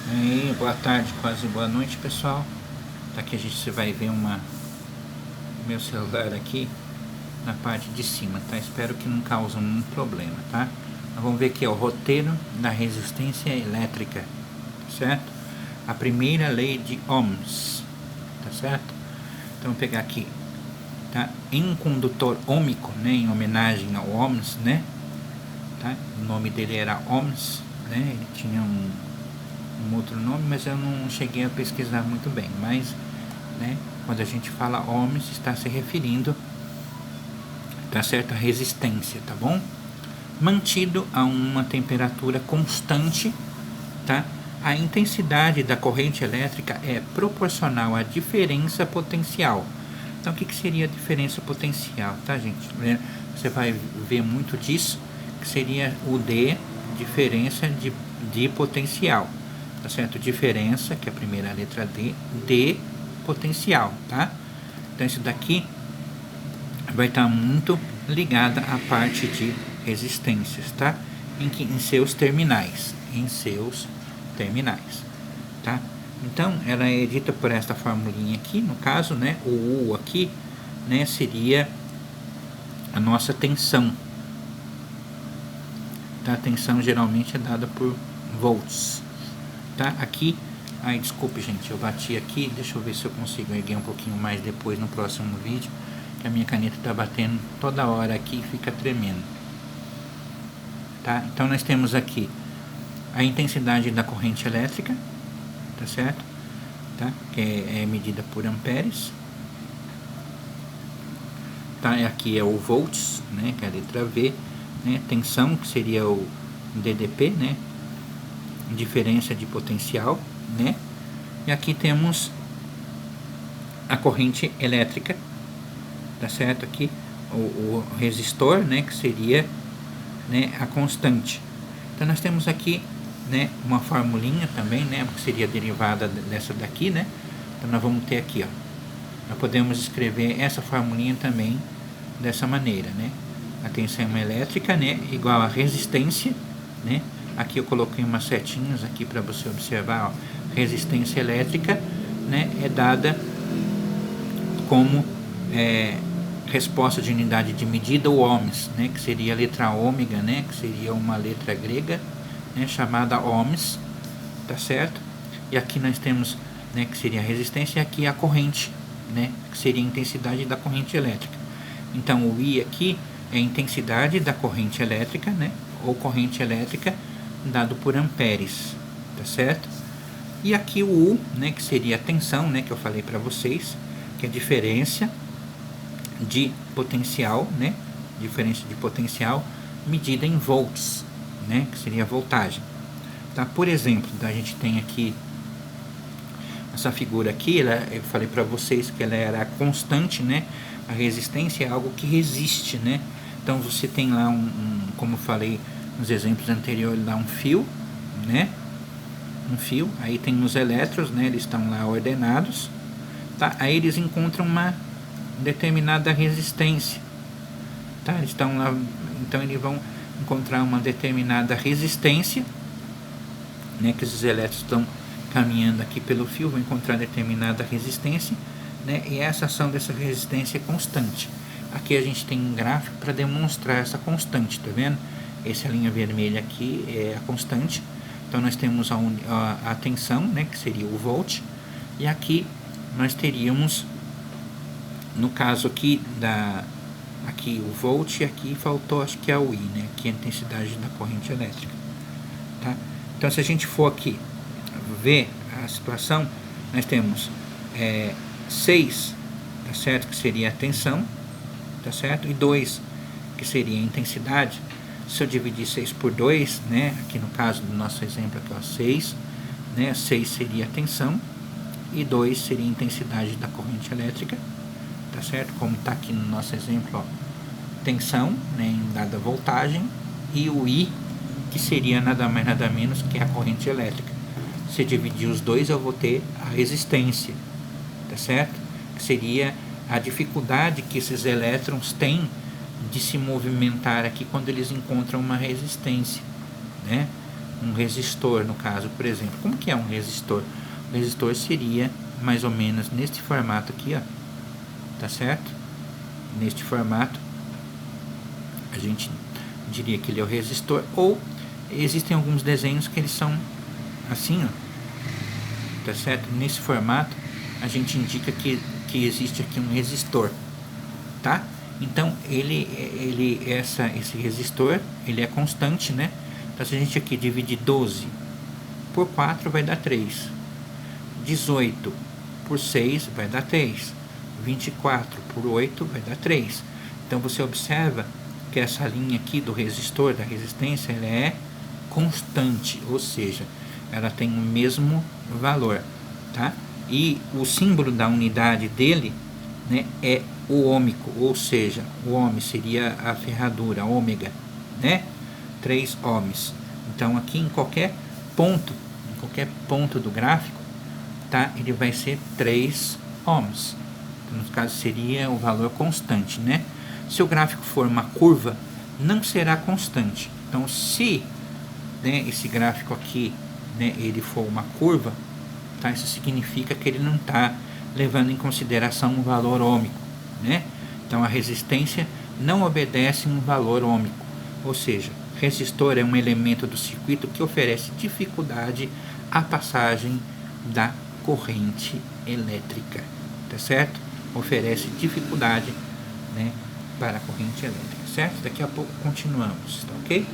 Aí, boa tarde, quase boa noite, pessoal. Aqui você vai ver meu celular aqui na parte de cima, tá? Espero que não cause um problema, tá? Nós vamos ver aqui, ó, o roteiro da resistência elétrica, certo? A primeira lei de Ohms, tá certo? Então, vou pegar aqui, tá? Em um condutor ôhmico, né? Em homenagem ao Ohms, né? Tá? O nome dele era Ohms, né? Ele tinha um outro nome, mas eu não cheguei a pesquisar muito bem. Mas, né, quando a gente fala ohms, está se referindo, tá certo, a resistência, tá bom? Mantido a uma temperatura constante, tá? A intensidade da corrente elétrica é proporcional à diferença potencial. Então, o que seria a diferença potencial, tá, gente? Você vai ver muito disso, que seria o D, diferença de potencial. Tá certo? Diferença, que é a primeira letra D, de potencial, tá? Então, isso daqui vai estar muito ligada à parte de resistências, tá? Em seus terminais, tá? Então, ela é dita por esta formulinha aqui, no caso, né? O U aqui, né? Seria a nossa tensão, tá? A tensão geralmente é dada por volts. Tá? Aqui, ai, desculpe, gente, eu bati aqui, deixa eu ver se eu consigo erguer um pouquinho mais depois no próximo vídeo, que a minha caneta está batendo toda hora aqui e fica tremendo. Tá? Então, nós temos aqui a intensidade da corrente elétrica, tá certo? Tá? Que é medida por amperes. Tá? Aqui é o volts, né? Que é a letra V, né? Tensão, que seria o DDP, né? Diferença de potencial, né? E aqui temos a corrente elétrica, tá certo? Aqui o resistor, né? Que seria, né, a constante. Então nós temos aqui, né, uma formulinha também, né? Que seria derivada dessa daqui, né? Então nós vamos ter aqui, ó. Nós podemos escrever essa formulinha também dessa maneira, né? A tensão elétrica, né? Igual a resistência, né? Aqui eu coloquei umas setinhas aqui para você observar, ó. Resistência elétrica, né, é dada como resposta de unidade de medida, o ohms, né, que seria a letra ômega, né, que seria uma letra grega, né, chamada ohms, tá certo? E aqui nós temos, né, que seria a resistência, e aqui a corrente, né, que seria a intensidade da corrente elétrica. Então o I aqui é a intensidade da corrente elétrica, né, ou corrente elétrica dado por amperes, tá certo? E aqui o U, né, que seria a tensão, né, que eu falei para vocês, que é a diferença de potencial, né, diferença de potencial medida em volts, né, que seria a voltagem. Tá? Por exemplo, a gente tem aqui essa figura aqui, eu falei para vocês que ela era constante, né? A resistência é algo que resiste, né? Então você tem lá como eu falei nos exemplos anteriores, dá um fio, né? Um fio, aí tem os elétrons, né? Eles estão lá ordenados, tá? Aí eles encontram uma determinada resistência, tá? Eles estão lá, então eles vão encontrar uma determinada resistência, né? Que esses elétrons estão caminhando aqui pelo fio, vão encontrar determinada resistência, né? E essa ação dessa resistência é constante. Aqui a gente tem um gráfico para demonstrar essa constante, tá vendo? Essa linha vermelha aqui é a constante. Então nós temos a tensão, né, que seria o volt, e aqui nós teríamos, no caso aqui aqui o volt, e aqui faltou, acho que é o I, né, que é a intensidade da corrente elétrica, tá? Então se a gente for aqui ver a situação, nós temos 6, tá certo, que seria a tensão, tá certo, e 2, que seria a intensidade. Se eu dividir 6 por 2, né, aqui no caso do nosso exemplo aqui, ó, 6, né, 6 seria a tensão e 2 seria a intensidade da corrente elétrica, tá certo? Como está aqui no nosso exemplo, ó, tensão, né, em dada voltagem, e o I, que seria nada mais nada menos que a corrente elétrica. Se eu dividir os dois, eu vou ter a resistência, tá certo? Que seria a dificuldade que esses elétrons têm de se movimentar aqui quando eles encontram uma resistência, né? um resistor, no caso, por exemplo. Como que é um resistor? O resistor seria mais ou menos neste formato aqui, ó, tá certo? Neste formato, a gente diria que ele é o resistor, ou existem alguns desenhos que eles são assim, ó, tá certo? Nesse formato, a gente indica que existe aqui um resistor, tá? Então, esse resistor, ele é constante, né? Então, se a gente aqui dividir 12 por 4, vai dar 3. 18 por 6 vai dar 3. 24 por 8 vai dar 3. Então, você observa que essa linha aqui do resistor, da resistência, ela é constante, ou seja, ela tem o mesmo valor, tá? E o símbolo da unidade dele, né, é o ômico, ou seja, o ohm seria a ferradura, ômega, né? 3 ohms. Então, aqui em qualquer ponto do gráfico, tá? Ele vai ser 3 ohms. Então, no caso, seria o valor constante, né? Se o gráfico for uma curva, não será constante. Então, se, né, esse gráfico aqui, né, ele for uma curva, tá? Isso significa que ele não está levando em consideração um valor ômico, né? Então, a resistência não obedece um valor ômico, ou seja, resistor é um elemento do circuito que oferece dificuldade à passagem da corrente elétrica, tá certo? Oferece dificuldade, né, para a corrente elétrica, certo? Daqui a pouco continuamos, tá ok?